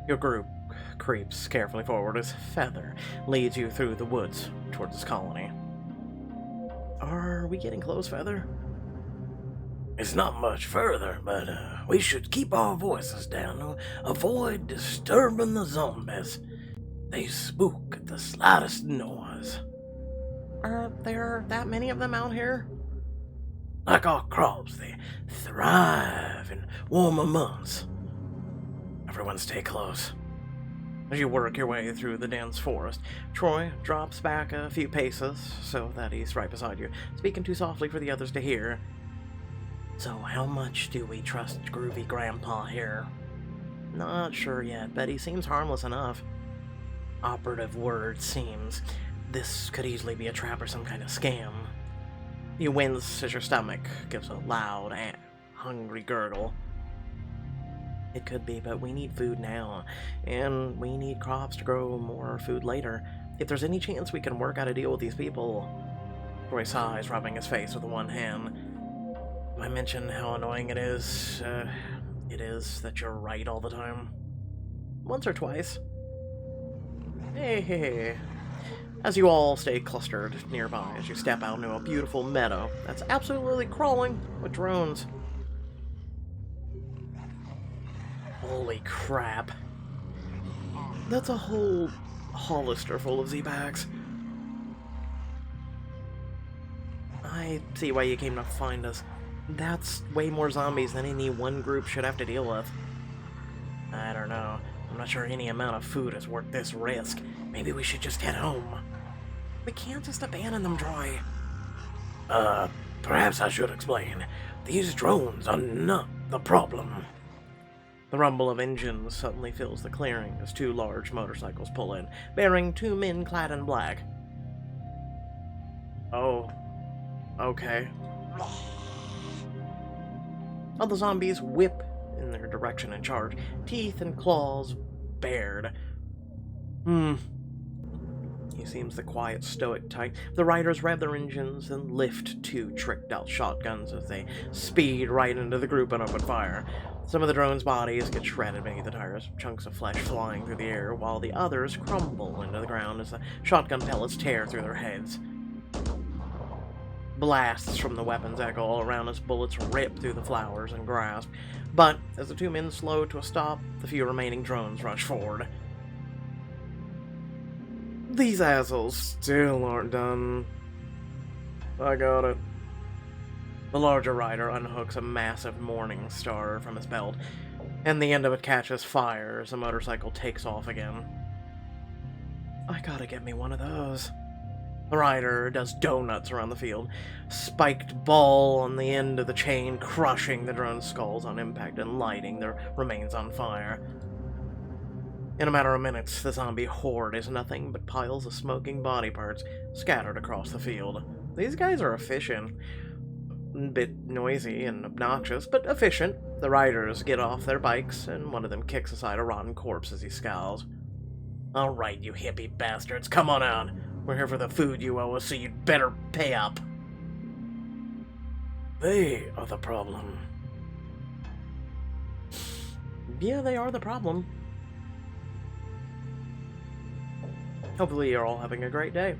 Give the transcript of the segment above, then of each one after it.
Your group creeps carefully forward as Feather leads you through the woods towards his colony. Are we getting close, Feather? It's not much further, but we should keep our voices down to avoid disturbing the zombies. They spook at the slightest noise. Are there that many of them out here? Like our crops, they thrive in warmer months. Everyone stay close. As you work your way through the dense forest, Troy drops back a few paces so that he's right beside you, speaking too softly for the others to hear. So how much do we trust Groovy Grandpa here? Not sure yet, but he seems harmless enough. Operative word seems. This could easily be a trap or some kind of scam. You wince as your stomach gives a loud and hungry gurgle. It could be, but we need food now, and we need crops to grow more food later. If there's any chance we can work out a deal with these people... Troy sighs, rubbing his face with one hand. I mention how annoying it is that you're right all the time. Once or twice. Hey. As you all stay clustered nearby as you step out into a beautiful meadow that's absolutely crawling with drones. Holy crap. That's a whole Hollister full of Z-Bags. I see why you came to find us. That's way more zombies than any one group should have to deal with. I don't know. I'm not sure any amount of food is worth this risk. Maybe we should just head home. We can't just abandon them, Troy. Perhaps I should explain. These drones are not the problem. The rumble of engines suddenly fills the clearing as two large motorcycles pull in, bearing two men clad in black. Oh. Okay. All the zombies whip in their direction and charge, teeth and claws bared. He seems the quiet, stoic type. The riders rev their engines and lift two tricked-out shotguns as they speed right into the group and open fire. Some of the drones' bodies get shredded beneath the tires, chunks of flesh flying through the air, while the others crumble into the ground as the shotgun pellets tear through their heads. Blasts from the weapons echo all around as bullets rip through the flowers and grass. But as the two men slow to a stop, the few remaining drones rush forward. These assholes still aren't done. I got it. The larger rider unhooks a massive morning star from his belt, and the end of it catches fire as the motorcycle takes off again. I gotta get me one of those. The rider does donuts around the field, spiked ball on the end of the chain, crushing the drone's skulls on impact and lighting their remains on fire. In a matter of minutes, the zombie horde is nothing but piles of smoking body parts scattered across the field. These guys are efficient. A bit noisy and obnoxious, but efficient. The riders get off their bikes, and one of them kicks aside a rotten corpse as he scowls. All right, you hippie bastards, come on out. We're here for the food you owe us, so you'd better pay up. They are the problem. Yeah, they are the problem. Hopefully you're all having a great day.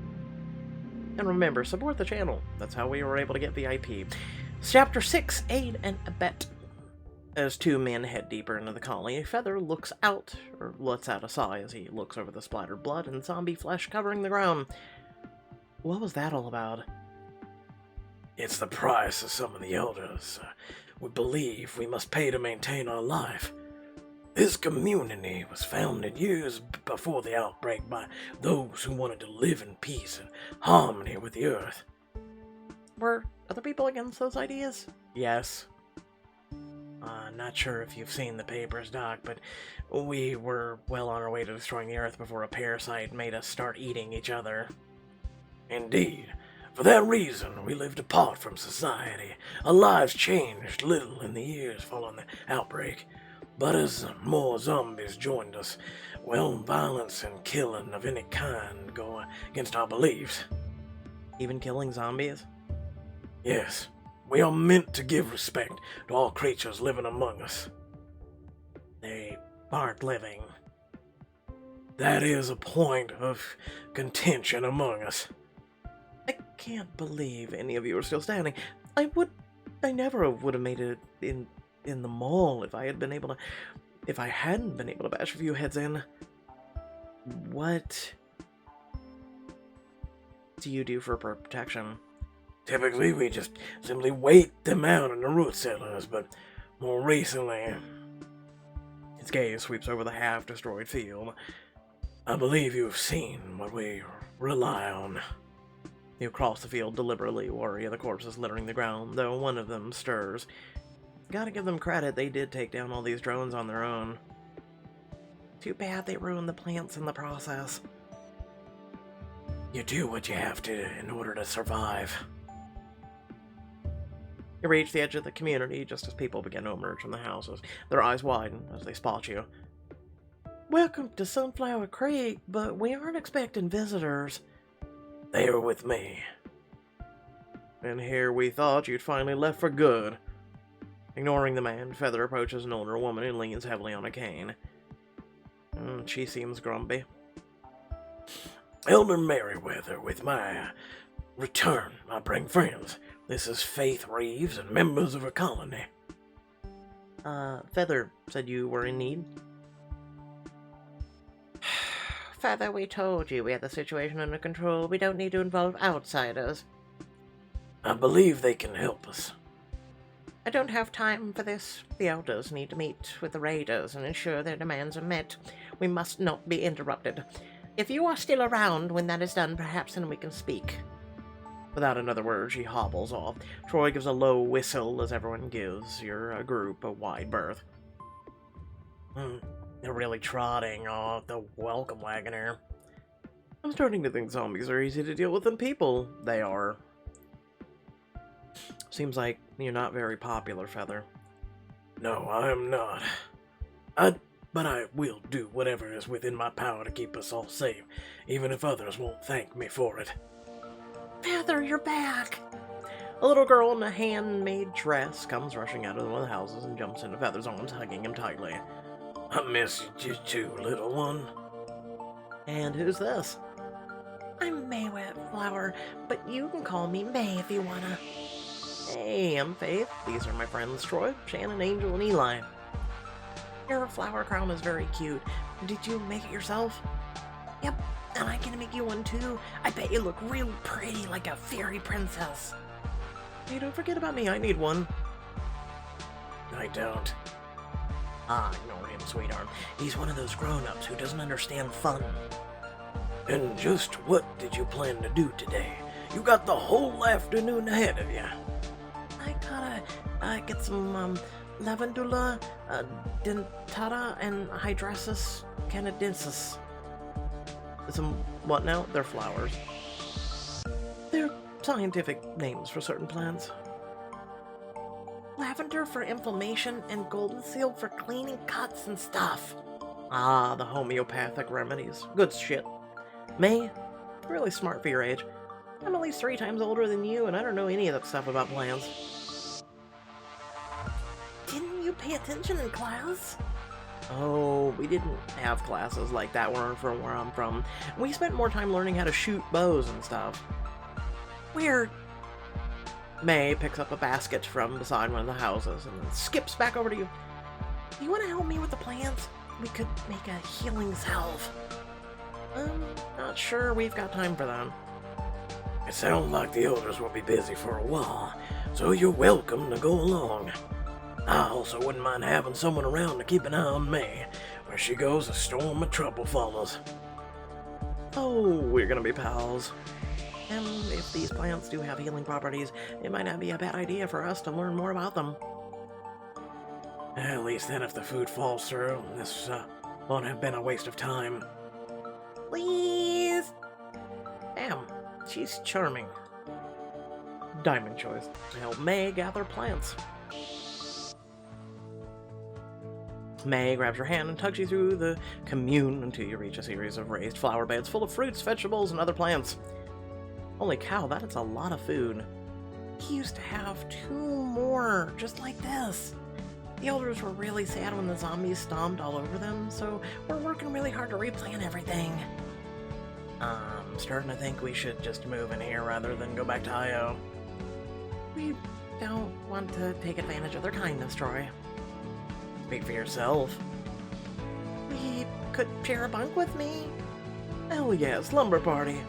And remember, support the channel. That's how we were able to get VIP. Chapter 6, Aid and Abet. As two men head deeper into the colony, Feather looks out, or lets out a sigh as he looks over the splattered blood and zombie flesh covering the ground. What was that all about? It's the price of some of the elders we believe we must pay to maintain our life. This community was founded years before the outbreak by those who wanted to live in peace and harmony with the earth. Were other people against those ideas? Yes. Not sure if you've seen the papers, Doc, but we were well on our way to destroying the earth before a parasite made us start eating each other. Indeed. For that reason, we lived apart from society. Our lives changed little in the years following the outbreak. But as more zombies joined us, well, violence and killing of any kind go against our beliefs. Even killing zombies? Yes. We are meant to give respect to all creatures living among us. They aren't living. That is a point of contention among us. I can't believe any of you are still standing. I never would have made it in the mall if I hadn't been able to bash a few heads in. What do you do for protection? Typically, we just simply wait them out in the root cellars, but more recently... His gaze sweeps over the half-destroyed field. I believe you've seen what we rely on. You cross the field deliberately, worry of the corpses littering the ground, though one of them stirs. Gotta give them credit, they did take down all these drones on their own. Too bad they ruined the plants in the process. You do what you have to in order to survive. You reach the edge of the community just as people begin to emerge from the houses. Their eyes widen as they spot you. Welcome to Sunflower Creek, but we aren't expecting visitors. They are with me. And here we thought you'd finally left for good. Ignoring the man, Feather approaches an older woman who leans heavily on a cane. She seems grumpy. Elder Merriweather, with my return, I bring friends. This is Faith Reeves and members of her colony. Feather said you were in need. Feather, we told you we had the situation under control. We don't need to involve outsiders. I believe they can help us. I don't have time for this. The elders need to meet with the raiders and ensure their demands are met. We must not be interrupted. If you are still around when that is done, perhaps then we can speak. Without another word, she hobbles off. Troy gives a low whistle as everyone gives your group a wide berth. They're really trotting off the welcome wagon here. I'm starting to think zombies are easy to deal with than people. They are. Seems like you're not very popular, Feather. No, I am not. But I will do whatever is within my power to keep us all safe, even if others won't thank me for it. Feather, you're back! A little girl in a handmade dress comes rushing out of one of the houses and jumps into Feather's arms, hugging him tightly. I miss you too, little one. And who's this? I'm May Wetflower, but you can call me May if you wanna. Hey, I'm Faith. These are my friends Troy, Shannon, Angel, and Eli. Your flower crown is very cute. Did you make it yourself? Yep, and I can make you one too. I bet you look real pretty like a fairy princess. Hey, don't forget about me. I need one. I don't. Ignore him, sweetheart. He's one of those grown-ups who doesn't understand fun. And just what did you plan to do today? You got the whole afternoon ahead of you. I gotta get some lavandula, dentata, and hydrosis canadensis. Some what now? They're flowers. They're scientific names for certain plants. Lavender for inflammation and golden seal for cleaning cuts and stuff. The homeopathic remedies. Good shit. May, really smart for your age. I'm at least 3 times older than you, and I don't know any of that stuff about plants. Didn't you pay attention in class? Oh, we didn't have classes like that where I'm from. We spent more time learning how to shoot bows and stuff. Weird. May picks up a basket from beside one of the houses and then skips back over to you. You want to help me with the plants? We could make a healing salve. Not sure we've got time for that. It sounds like the elders will be busy for a while, so you're welcome to go along. I also wouldn't mind having someone around to keep an eye on May. Where she goes, a storm of trouble follows. Oh, we're gonna be pals. And if these plants do have healing properties, it might not be a bad idea for us to learn more about them. At least then if the food falls through, this won't have been a waste of time. Please! Damn, she's charming. Diamond choice to help May gather plants. May grabs your hand and tugs you through the commune until you reach a series of raised flower beds full of fruits, vegetables, and other plants. Holy cow, that is a lot of food. He used to have 2 more, just like this. The elders were really sad when the zombies stomped all over them, so we're working really hard to replan everything. I'm starting to think we should just move in here rather than go back to IO. We don't want to take advantage of their kindness, Troy. Speak for yourself. We could share a bunk with me. Hell yeah, slumber party.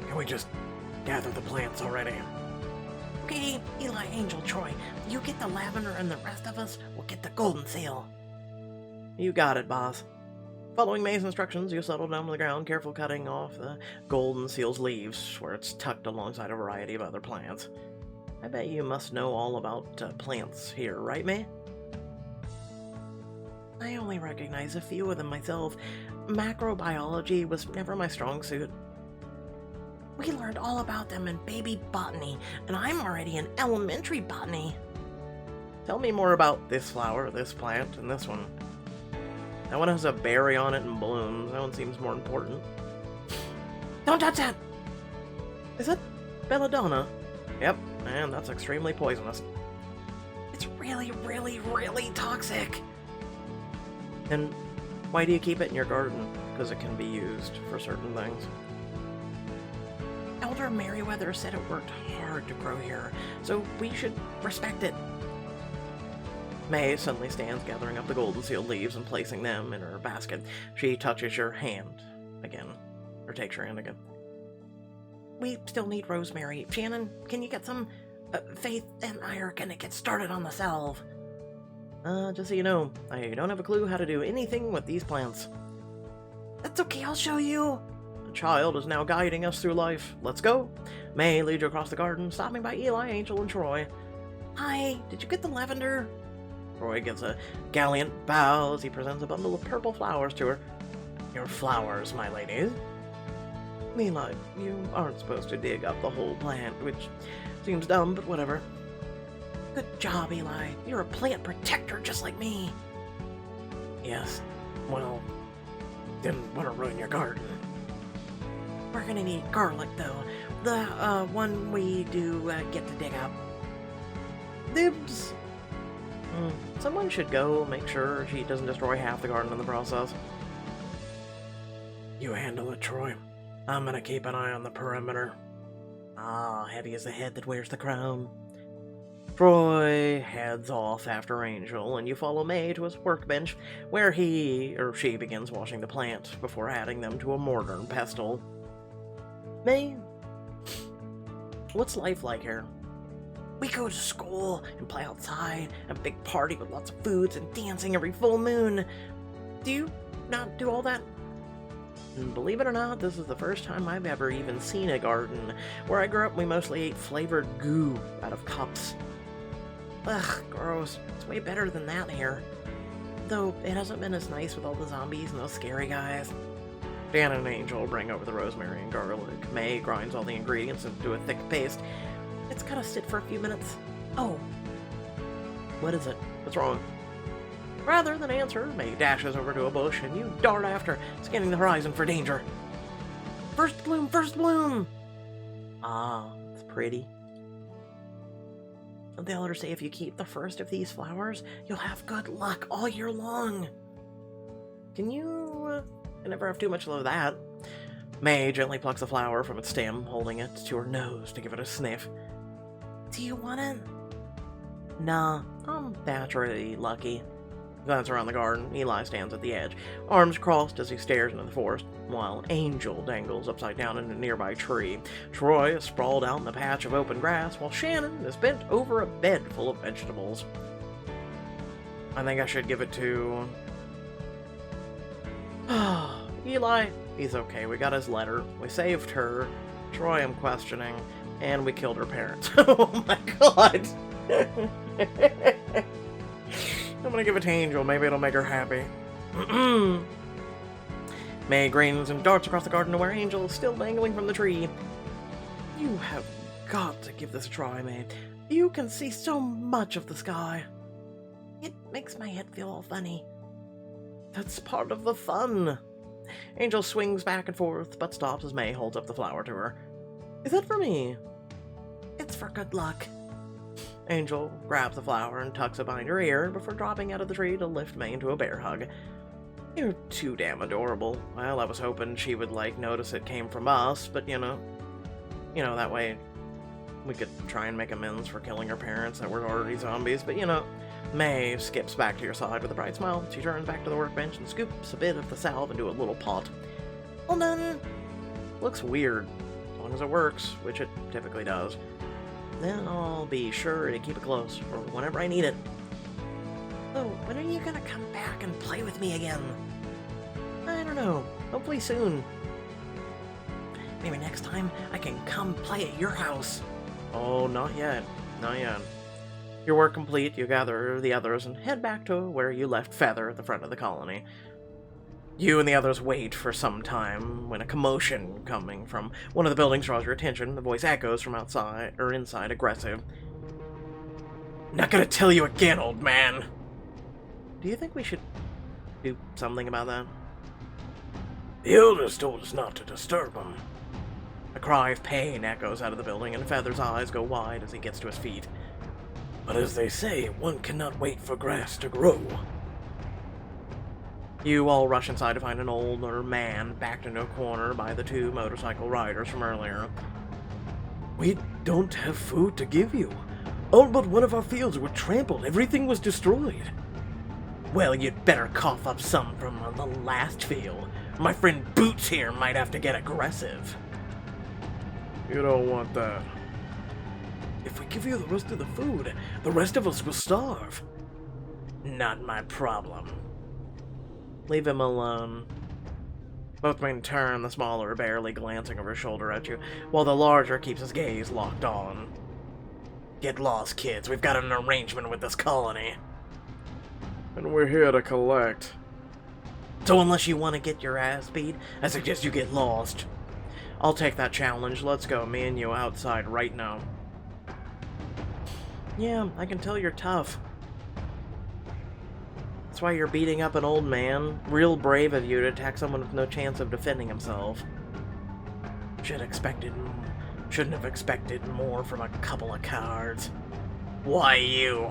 Can we just gather the plants already? Okay, Eli, Angel, Troy, you get the lavender and the rest of us will get the golden seal. You got it, boss. Following May's instructions, you settle down on the ground, careful cutting off the golden seal's leaves, where it's tucked alongside a variety of other plants. I bet you must know all about plants here, right, May? I only recognize a few of them myself. Macrobiology was never my strong suit. We learned all about them in baby botany, and I'm already in elementary botany. Tell me more about this flower, this plant, and this one. That one has a berry on it and blooms. That one seems more important. Don't touch that! Is that belladonna? Yep, and that's extremely poisonous. It's really, really, really toxic. And why do you keep it in your garden? Because it can be used for certain things. Elder Merriweather said it worked hard to grow here, so we should respect it. May suddenly stands gathering up the golden sealed leaves and placing them in her basket. She touches your hand again, or takes your hand again. We still need rosemary. Shannon, can you get some? Faith and I are gonna get started on the salve. Just so you know, I don't have a clue how to do anything with these plants. That's okay, I'll show you. The child is now guiding us through life. Let's go. May leads you across the garden, stopping by Eli, Angel, and Troy. Hi, did you get the lavender? Troy gives a gallant bow as he presents a bundle of purple flowers to her. Your flowers, my ladies. Eli, you aren't supposed to dig up the whole plant, which seems dumb, but whatever. Good job, Eli. You're a plant protector just like me. Yes, well, didn't want to ruin your garden. We're gonna need garlic, though. The one we do get to dig up. Dibs! Someone should go make sure she doesn't destroy half the garden in the process. You handle it, Troy. I'm gonna keep an eye on the perimeter. Ah, heavy is the head that wears the crown. Troy heads off after Angel, and you follow May to his workbench, where he or she begins washing the plant before adding them to a mortar and pestle. May, what's life like here? We go to school and play outside, a big party with lots of foods and dancing every full moon. Do you not do all that? And believe it or not, this is the first time I've ever even seen a garden. Where I grew up, we mostly ate flavored goo out of cups. Ugh, gross. It's way better than that here. Though it hasn't been as nice with all the zombies and those scary guys. Dan and Angel bring over the rosemary and garlic. May grinds all the ingredients into a thick paste. It's gotta sit for a few minutes. Oh. What is it? What's wrong? Rather than answer, May dashes over to a bush and you dart after, scanning the horizon for danger. First bloom, first bloom! Ah, it's pretty. The elders say if you keep the first of these flowers, you'll have good luck all year long. Can you never have too much of that? May gently plucks a flower from its stem, holding it to her nose to give it a sniff. Do you want it? Nah, I'm naturally lucky. Glance around the garden. Eli stands at the edge, arms crossed as he stares into the forest, while Angel dangles upside down in a nearby tree. Troy is sprawled out in a patch of open grass, while Shannon is bent over a bed full of vegetables. I think I should give it to... Eli. He's okay. We got his letter. We saved her. Troy I'm questioning. And we killed her parents. Oh my god! I'm gonna give it to Angel. Maybe it'll make her happy. May grins and darts across the garden to where Angel is still dangling from the tree. You have got to give this a try, May. You can see so much of the sky. It makes my head feel all funny. That's part of the fun. Angel swings back and forth, but stops as May holds up the flower to her. Is that for me? It's for good luck. Angel grabs the flower and tucks it behind her ear before dropping out of the tree to lift May into a bear hug. You're too damn adorable. Well, I was hoping she would, notice it came from us, but that way we could try and make amends for killing her parents that were already zombies, but May skips back to your side with a bright smile. She turns back to the workbench and scoops a bit of the salve into a little pot. All done. Looks weird, as long as it works, which it typically does. Then I'll be sure to keep it close for whenever I need it. So, when are you gonna come back and play with me again? I don't know. Hopefully soon. Maybe next time I can come play at your house. Oh, not yet. Not yet. Your work complete, you gather the others and head back to where you left Feather at the front of the colony. You and the others wait for some time when a commotion coming from one of the buildings draws your attention. The voice echoes from outside or inside, aggressive. Not gonna tell you again, old man. Do you think we should do something about that? The elders told us not to disturb them. A cry of pain echoes out of the building, and Feather's eyes go wide as he gets to his feet. But as they say, one cannot wait for grass to grow. You all rush inside to find an older man backed into a corner by the two motorcycle riders from earlier. We don't have food to give you. All but one of our fields were trampled. Everything was destroyed. Well, you'd better cough up some from the last field. My friend Boots here might have to get aggressive. You don't want that. If we give you the rest of the food, the rest of us will starve. Not my problem. Leave him alone. Both men turn, the smaller barely glancing over his shoulder at you, while the larger keeps his gaze locked on. Get lost, kids. We've got an arrangement with this colony. And we're here to collect. So unless you want to get your ass beat, I suggest you get lost. I'll take that challenge. Let's go, me and you outside right now. Yeah, I can tell you're tough. That's why you're beating up an old man. Real brave of you to attack someone with no chance of defending himself. Shouldn't have expected more from a couple of cards. Why you?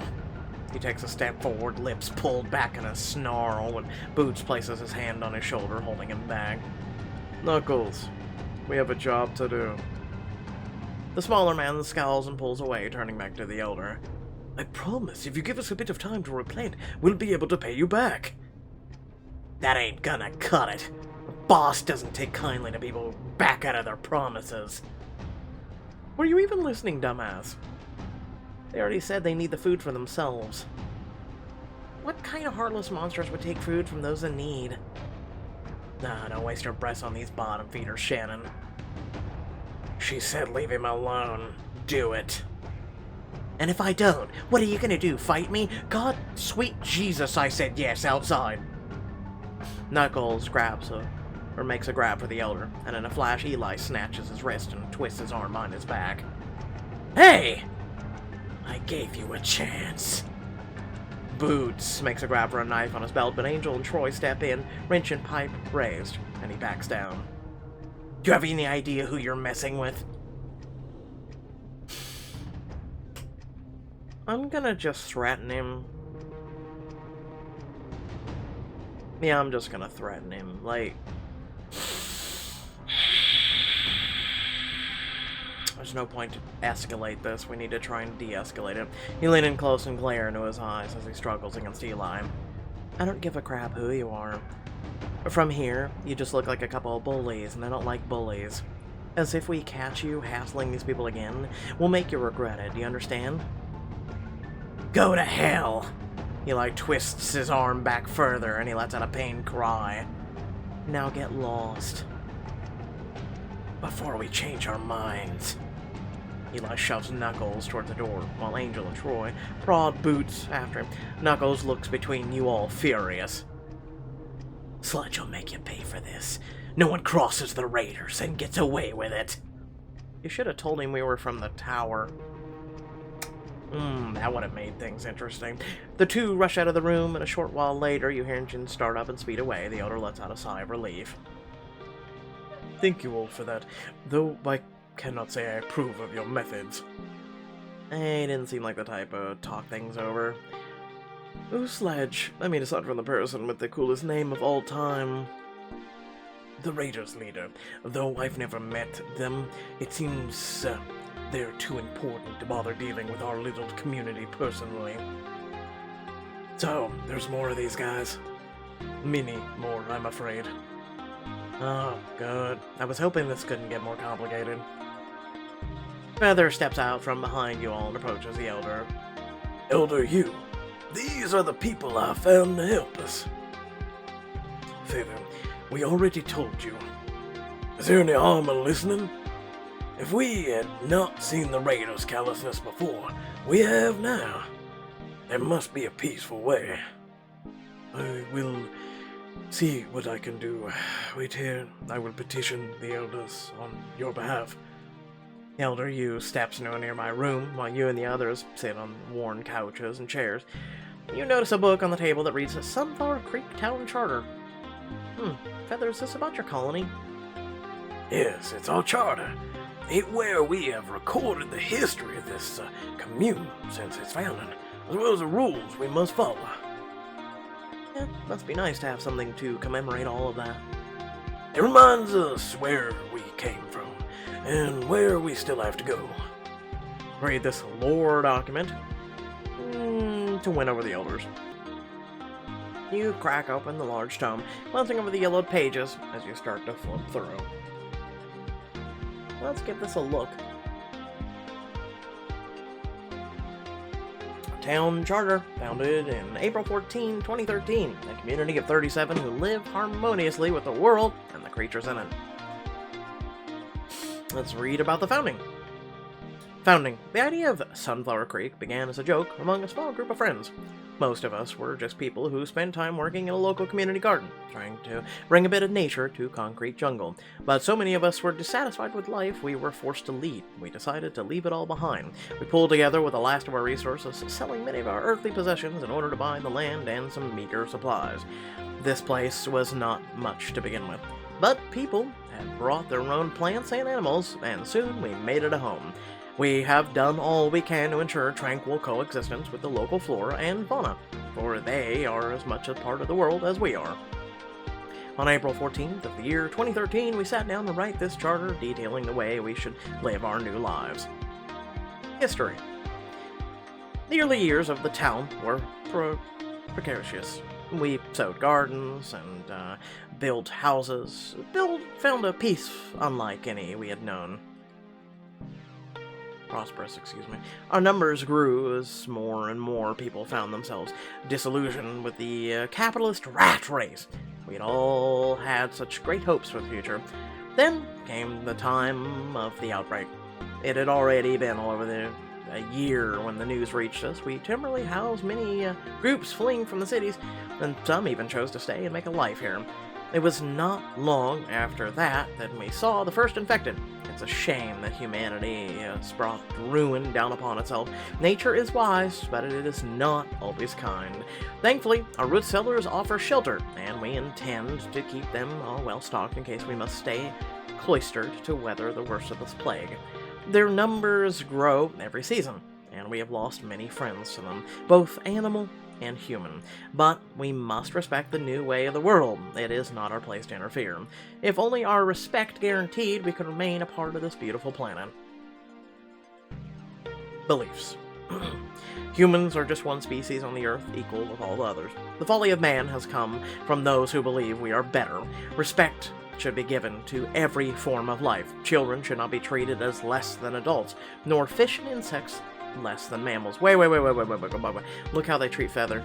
He takes a step forward, lips pulled back in a snarl, when Boots places his hand on his shoulder, holding him back. Knuckles, we have a job to do. The smaller man scowls and pulls away, turning back to the elder. I promise, if you give us a bit of time to replant, we'll be able to pay you back. That ain't gonna cut it. The boss doesn't take kindly to people who back out of their promises. Were you even listening, dumbass? They already said they need the food for themselves. What kind of heartless monsters would take food from those in need? Nah, don't waste your breath on these bottom feeders, Shannon. She said leave him alone. Do it. And if I don't, what are you gonna do, fight me? God, sweet Jesus, I said yes, outside. Knuckles makes a grab for the elder, and in a flash Eli snatches his wrist and twists his arm behind his back. Hey! I gave you a chance. Boots makes a grab for a knife on his belt, but Angel and Troy step in, wrench and pipe raised, and he backs down. Do you have any idea who you're messing with? I'm gonna just threaten him. Yeah, I'm just gonna threaten him. There's no point to escalate this. We need to try and de-escalate it. You lean in close and glare into his eyes as he struggles against Eli. I don't give a crap who you are. From here, you just look like a couple of bullies, and I don't like bullies. As if we catch you hassling these people again, we'll make you regret it, do you understand? Go to hell! Eli twists his arm back further, and he lets out a pained cry. Now get lost. Before we change our minds. Eli shoves Knuckles toward the door, while Angel and Troy prod Boots after him. Knuckles looks between you all, furious. Sludge will make you pay for this. No one crosses the raiders and gets away with it. You should have told him we were from the tower. That would have made things interesting. The two rush out of the room, and a short while later you hear engines start up and speed away. The elder lets out a sigh of relief. Thank you all for that, though I cannot say I approve of your methods. He didn't seem like the type to talk things over. Ooh, Sledge. I mean, aside from the person with the coolest name of all time. The Raiders leader. Though I've never met them, it seems they're too important to bother dealing with our little community personally. So, there's more of these guys. Many more, I'm afraid. Oh, good. I was hoping this couldn't get more complicated. Feather steps out from behind you all and approaches the Elder. Elder Hugh, these are the people I found to help us. Feather, we already told you. Is there any harm in listening? If we had not seen the Raiders' callousness before, we have now. There must be a peaceful way. I will see what I can do. Wait here. I will petition the elders on your behalf. Elder Yu steps into a nearby room while you and the others sit on worn couches and chairs. You notice a book on the table that reads Sunflower Creek Town Charter. Feather, is this about your colony? Yes, it's our charter. It where we have recorded the history of this commune since its founding, as well as the rules we must follow. Yeah, must be nice to have something to commemorate all of that. It reminds us where we came from, and where we still have to go. Read this lore document to win over the elders. You crack open the large tome, glancing over the yellowed pages as you start to flip through. Let's give this a look. Town Charter, founded in April 14, 2013, a community of 37 who live harmoniously with the world and the creatures in it. Let's read about the founding. Founding. The idea of Sunflower Creek began as a joke among a small group of friends. Most of us were just people who spent time working in a local community garden, trying to bring a bit of nature to concrete jungle. But so many of us were dissatisfied with life, we were forced to leave. We decided to leave it all behind. We pulled together with the last of our resources, selling many of our earthly possessions in order to buy the land and some meager supplies. This place was not much to begin with, but people had brought their own plants and animals, and soon we made it a home. We have done all we can to ensure tranquil coexistence with the local flora and fauna, for they are as much a part of the world as we are. On April 14th of the year 2013, we sat down to write this charter detailing the way we should live our new lives. History. The early years of the town were precarious. We sowed gardens and built houses, found a peace unlike any we had known. Prosperous, excuse me. Our numbers grew as more and more people found themselves disillusioned with the capitalist rat race. We'd all had such great hopes for the future. Then came the time of the outbreak. It had already been all over a year when the news reached us. We temporarily housed many groups fleeing from the cities, and some even chose to stay and make a life here. It was not long after that we saw the first infected. It's a shame that humanity has brought ruin down upon itself. Nature is wise, but it is not always kind. Thankfully, our root cellars offer shelter, and we intend to keep them well stocked in case we must stay cloistered to weather the worst of this plague. Their numbers grow every season, and we have lost many friends to them, both animal and human. But we must respect the new way of the world. It is not our place to interfere. If only our respect guaranteed, we could remain a part of this beautiful planet. Beliefs. Humans are just one species on the earth, equal with all the others. The folly of man has come from those who believe we are better. Respect should be given to every form of life. Children should not be treated as less than adults, nor fish and insects less than mammals. Wait. Look how they treat Feather.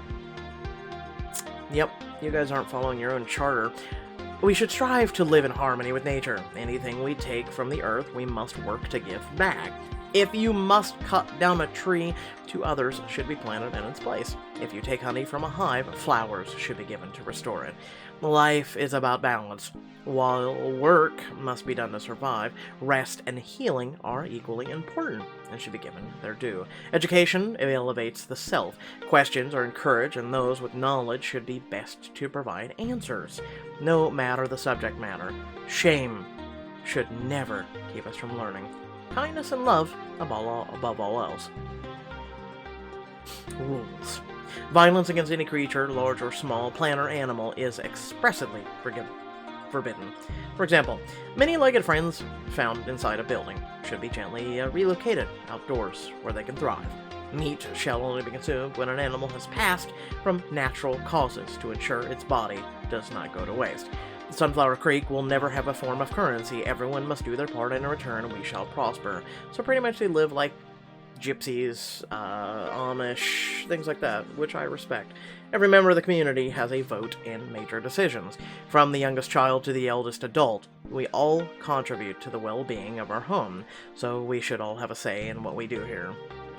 Yep, you guys aren't following your own charter. We should strive to live in harmony with nature. Anything we take from the earth, we must work to give back. If you must cut down a tree, 2 others should be planted in its place. If you take honey from a hive, flowers should be given to restore it. Life is about balance. While work must be done to survive, rest and healing are equally important and should be given their due. Education elevates the self. Questions are encouraged, and those with knowledge should be best to provide answers, no matter the subject matter. Shame should never keep us from learning. kindness and love above all else. Rules. Violence against any creature, large or small, plant or animal, is expressly forbidden. For example, many-legged friends found inside a building should be gently relocated outdoors where they can thrive. Meat shall only be consumed when an animal has passed from natural causes to ensure its body does not go to waste. Sunflower Creek will never have a form of currency. Everyone must do their part, and in return we shall prosper. So pretty much they live like gypsies, Amish, things like that, which I respect. Every member of the community has a vote in major decisions. From the youngest child to the eldest adult, we all contribute to the well-being of our home, so we should all have a say in what we do here.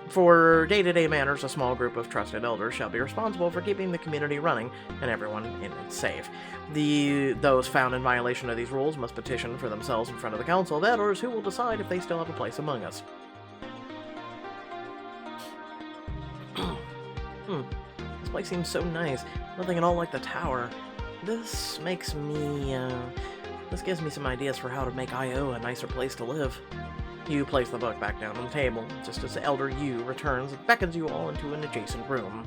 For day-to-day matters, a small group of trusted elders shall be responsible for keeping the community running and everyone in it safe. Those found in violation of these rules must petition for themselves in front of the Council of Elders, who will decide if they still have a place among us. This place seems so nice. Nothing at all like the tower. This gives me some ideas for how to make I.O. a nicer place to live. You place the book back down on the table, just as Elder Yu returns and beckons you all into an adjacent room.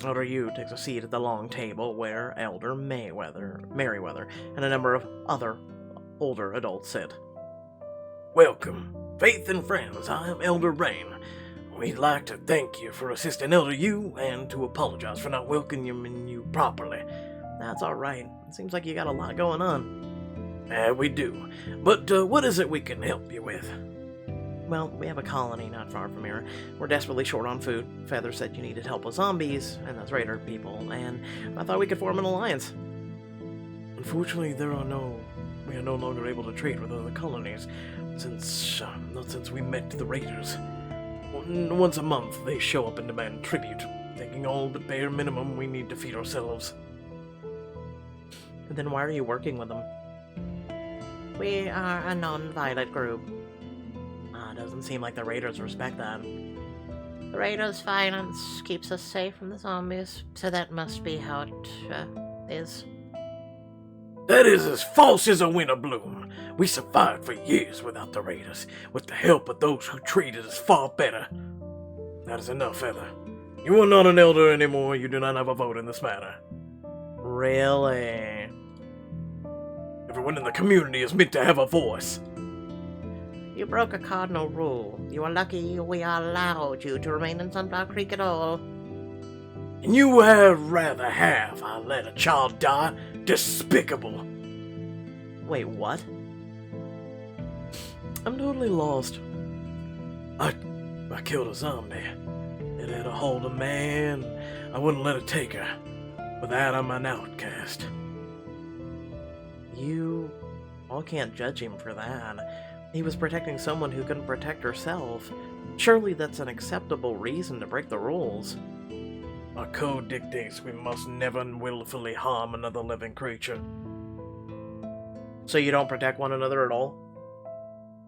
Elder Yu takes a seat at the long table where Elder Merriweather and a number of other older adults sit. Welcome, Faith and friends. I am Elder Rain. We'd like to thank you for assisting Elder Yu and to apologize for not welcoming you properly. That's alright. It seems like you got a lot going on. We do. But what is it we can help you with? Well, we have a colony not far from here. We're desperately short on food. Feather said you needed help with zombies and those raider people, and I thought we could form an alliance. Unfortunately, we are no longer able to trade with other colonies not since we met the raiders. Once a month, they show up and demand tribute, thinking all but bare minimum we need to feed ourselves. And then why are you working with them? We are a non-violent group. Doesn't seem like the raiders respect that. The raiders' violence keeps us safe from the zombies, so that must be how it is. That is as false as a winter bloom. We survived for years without the raiders, with the help of those who treated us far better. That is enough, Feather. You are not an elder anymore. You do not have a vote in this matter. Really? Everyone in the community is meant to have a voice. You broke a cardinal rule. You are lucky we allowed you to remain in Sunflower Creek at all. And you would rather have I let a child die? Despicable. Wait, what? I'm totally lost. I killed a zombie. It had a hold of man. I wouldn't let it take her. For that, I'm an outcast. You all can't judge him for that. He was protecting someone who couldn't protect herself. Surely that's an acceptable reason to break the rules. Our code dictates we must never willfully harm another living creature. So you don't protect one another at all?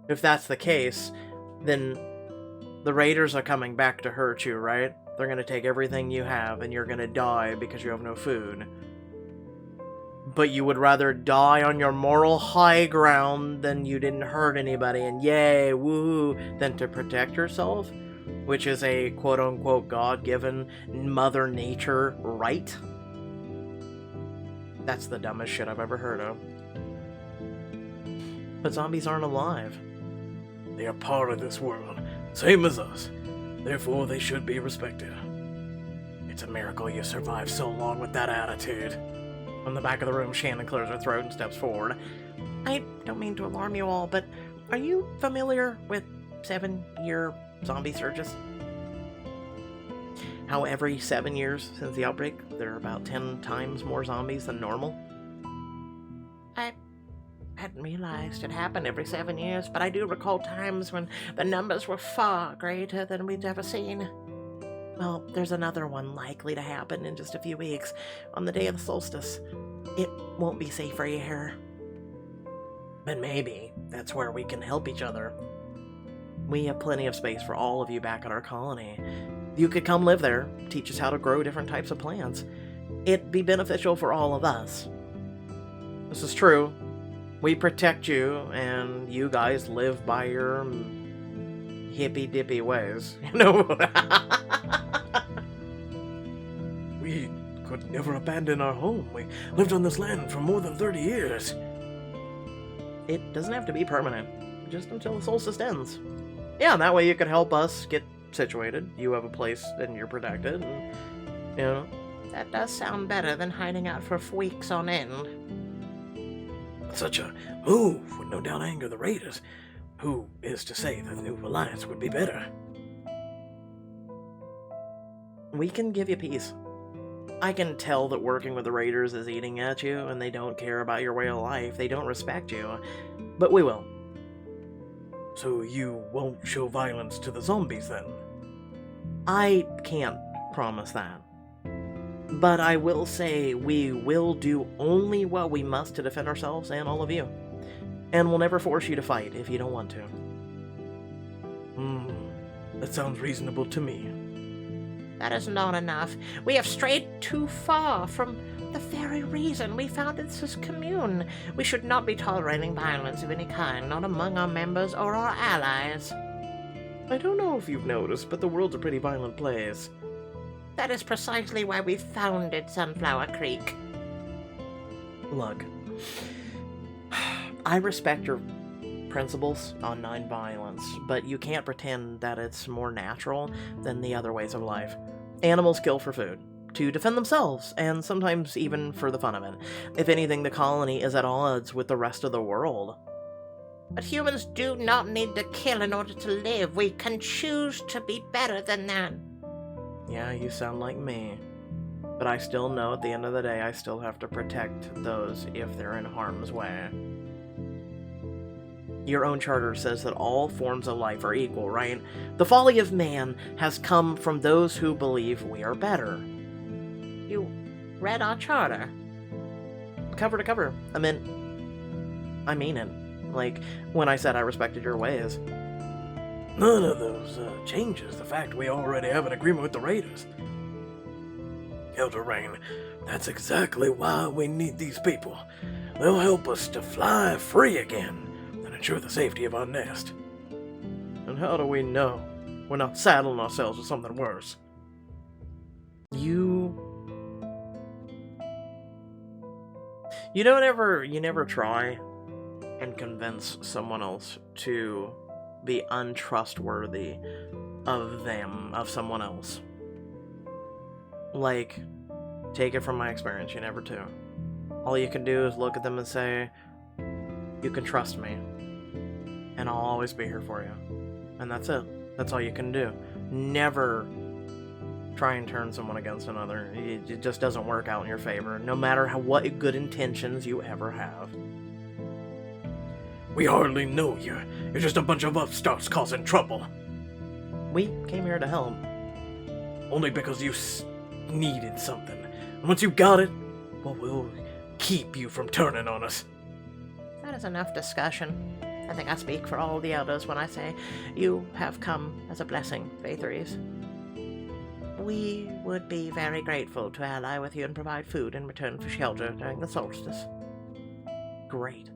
If that's the case, then the raiders are coming back to hurt you, right? They're gonna take everything you have and you're gonna die because you have no food. But you would rather die on your moral high ground than you didn't hurt anybody and yay, woo, than to protect yourself? Which is a quote-unquote God-given Mother Nature right? That's the dumbest shit I've ever heard of. But zombies aren't alive. They are part of this world, same as us. Therefore, they should be respected. It's a miracle you survived so long with that attitude. From the back of the room, Shannon clears her throat and steps forward. I don't mean to alarm you all, but are you familiar with 7-year zombie surges? How every 7 years since the outbreak, there are about 10 times more zombies than normal? I hadn't realized it happened every 7 years, but I do recall times when the numbers were far greater than we'd ever seen. Well, there's another one likely to happen in just a few weeks, on the day of the solstice. It won't be safe for you here. But maybe that's where we can help each other. We have plenty of space for all of you back at our colony. You could come live there, teach us how to grow different types of plants. It'd be beneficial for all of us. This is true. We protect you, and you guys live by your hippy-dippy ways. You know? We could never abandon our home. We lived on this land for more than 30 years. It doesn't have to be permanent, just until the solstice ends. Yeah, and that way you could help us get situated. You have a place and you're protected, and, you know. That does sound better than hiding out for weeks on end. Such a move would no doubt anger the raiders. Who is to say that the new alliance would be better? We can give you peace. I can tell that working with the raiders is eating at you, and they don't care about your way of life. They don't respect you. But we will. So you won't show violence to the zombies, then? I can't promise that. But I will say we will do only what we must to defend ourselves and all of you. And we'll never force you to fight if you don't want to. That sounds reasonable to me. That is not enough. We have strayed too far from the very reason we founded this commune. We should not be tolerating violence of any kind, not among our members or our allies. I don't know if you've noticed, but the world's a pretty violent place. That is precisely why we founded Sunflower Creek. Look, I respect your principles on nonviolence, but you can't pretend that it's more natural than the other ways of life. Animals kill for food, to defend themselves, and sometimes even for the fun of it. If anything, the colony is at odds with the rest of the world. But humans do not need to kill in order to live. We can choose to be better than that. Yeah, you sound like me. But I still know at the end of the day I still have to protect those if they're in harm's way. Your own charter says that all forms of life are equal, right? The folly of man has come from those who believe we are better. You read our charter? Cover to cover. I mean it. Like, when I said I respected your ways. None of those changes the fact we already have an agreement with the raiders. Elder Rain, that's exactly why we need these people. They'll help us to fly free again and ensure the safety of our nest. And how do we know we're not saddling ourselves with something worse? You never try and convince someone else to be untrustworthy of them, of someone else. Like, take it from my experience, you never do. All you can do is look at them and say, you can trust me, and I'll always be here for you. And that's it. That's all you can do. Never try and turn someone against another. It just doesn't work out in your favor, no matter what good intentions you ever have. We hardly know you. You're just a bunch of upstarts causing trouble. We came here to help. Only because you needed something. And once you got it, well, we'll keep you from turning on us. That is enough discussion. I think I speak for all the elders when I say you have come as a blessing, Faetheries. We would be very grateful to ally with you and provide food in return for shelter during the solstice. Great.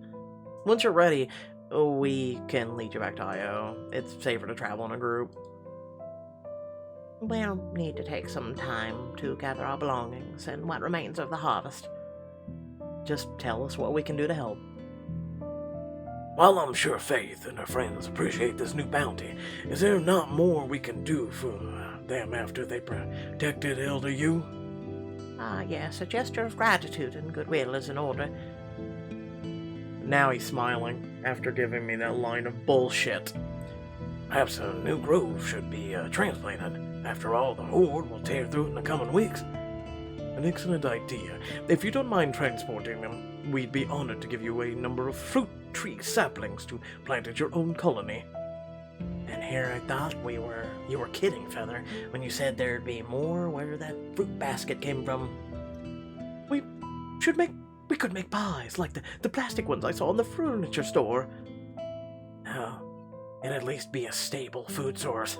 Once you're ready, we can lead you back to Io. It's safer to travel in a group. We'll need to take some time to gather our belongings and what remains of the harvest. Just tell us what we can do to help. While I'm sure Faith and her friends appreciate this new bounty, is there not more we can do for them after they protected Elder You? Ah, yes, a gesture of gratitude and goodwill is in order. Now he's smiling, after giving me that line of bullshit. Perhaps a new grove should be transplanted. After all, the Horde will tear through it in the coming weeks. An excellent idea. If you don't mind transporting them, we'd be honored to give you a number of fruit tree saplings to plant at your own colony. And here I thought you were kidding, Feather, when you said there'd be more where that fruit basket came from. We could make pies, like the plastic ones I saw in the furniture store. Oh, it'd at least be a stable food source.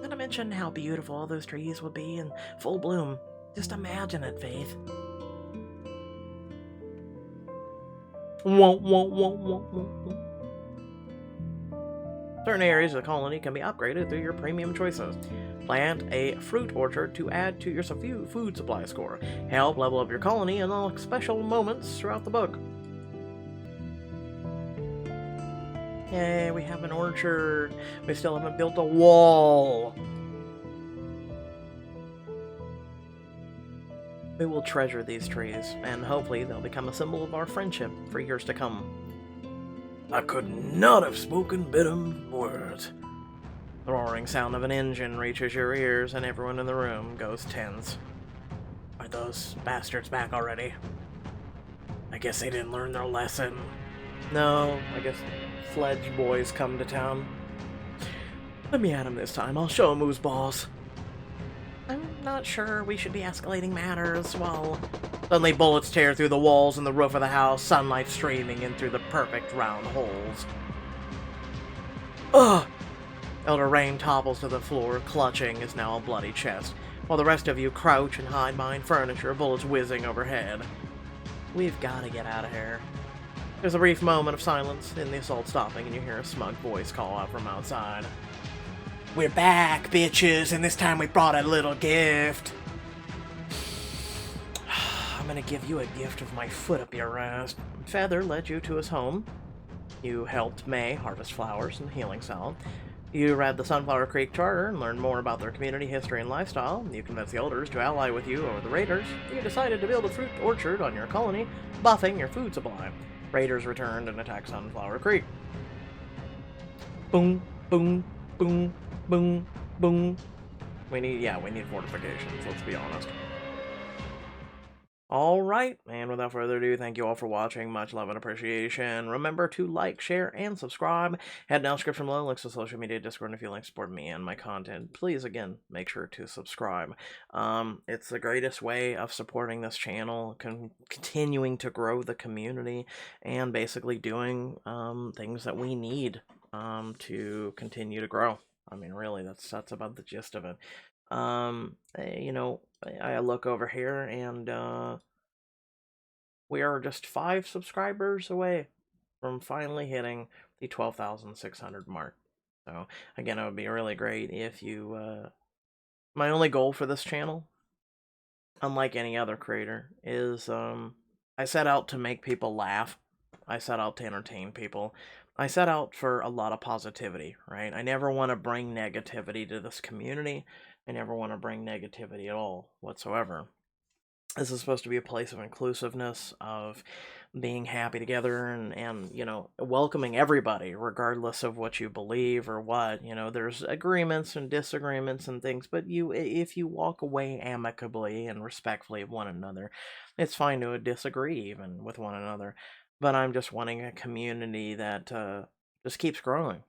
Not to mention how beautiful all those trees would be in full bloom. Just imagine it, Faith. Wah, wah, wah, wah, wah, wah. Certain areas of the colony can be upgraded through your premium choices. Plant a fruit orchard to add to your food supply score. Help level up your colony in all special moments throughout the book. Yay, we have an orchard. We still haven't built a wall. We will treasure these trees, and hopefully they'll become a symbol of our friendship for years to come. I could not have spoken better words. The roaring sound of an engine reaches your ears, and everyone in the room goes tense. Are those bastards back already? I guess they didn't learn their lesson. No, I guess Sledge Boys come to town. Let me at him this time. I'll show him who's boss. I'm not sure we should be escalating matters while... Suddenly bullets tear through the walls and the roof of the house, sunlight streaming in through the perfect round holes. Ugh! Elder Rain topples to the floor, clutching his now bloody chest, while the rest of you crouch and hide behind furniture, bullets whizzing overhead. We've got to get out of here. There's a brief moment of silence, then the assault stopping, and you hear a smug voice call out from outside. We're back, bitches, and this time we brought a little gift. I'm gonna give you a gift of my foot up your ass. Feather led you to his home. You helped May harvest flowers and healing salve. You read the Sunflower Creek Charter and learned more about their community, history, and lifestyle. You convinced the elders to ally with you over the raiders. You decided to build a fruit orchard on your colony, buffing your food supply. Raiders returned and attacked Sunflower Creek. Boom, boom, boom, boom, boom. We need fortifications, let's be honest. Alright, and without further ado, thank you all for watching. Much love and appreciation. Remember to like, share, and subscribe. Head down description below, links to social media, Discord, and if you like to support me and my content, please, again, make sure to subscribe. It's the greatest way of supporting this channel, continuing to grow the community, and basically doing things that we need to continue to grow. I mean, really, that's about the gist of it. You know, I look over here and we are just 5 subscribers away from finally hitting the 12,600 mark. So again, it would be really great if you my only goal for this channel, unlike any other creator, is I set out to make people laugh. I set out to entertain people. I set out for a lot of positivity, right? I never want to bring negativity to this community. I never want to bring negativity at all whatsoever. This is supposed to be a place of inclusiveness, of being happy together, and you know, welcoming everybody, regardless of what you believe or what. You know, there's agreements and disagreements and things, but if you walk away amicably and respectfully of one another, it's fine to disagree even with one another. But I'm just wanting a community that just keeps growing.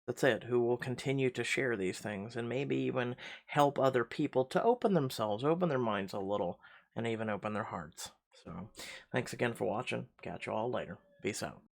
That's it, who will continue to share these things and maybe even help other people to open themselves, open their minds a little, and even open their hearts. So, thanks again for watching. Catch you all later. Peace out.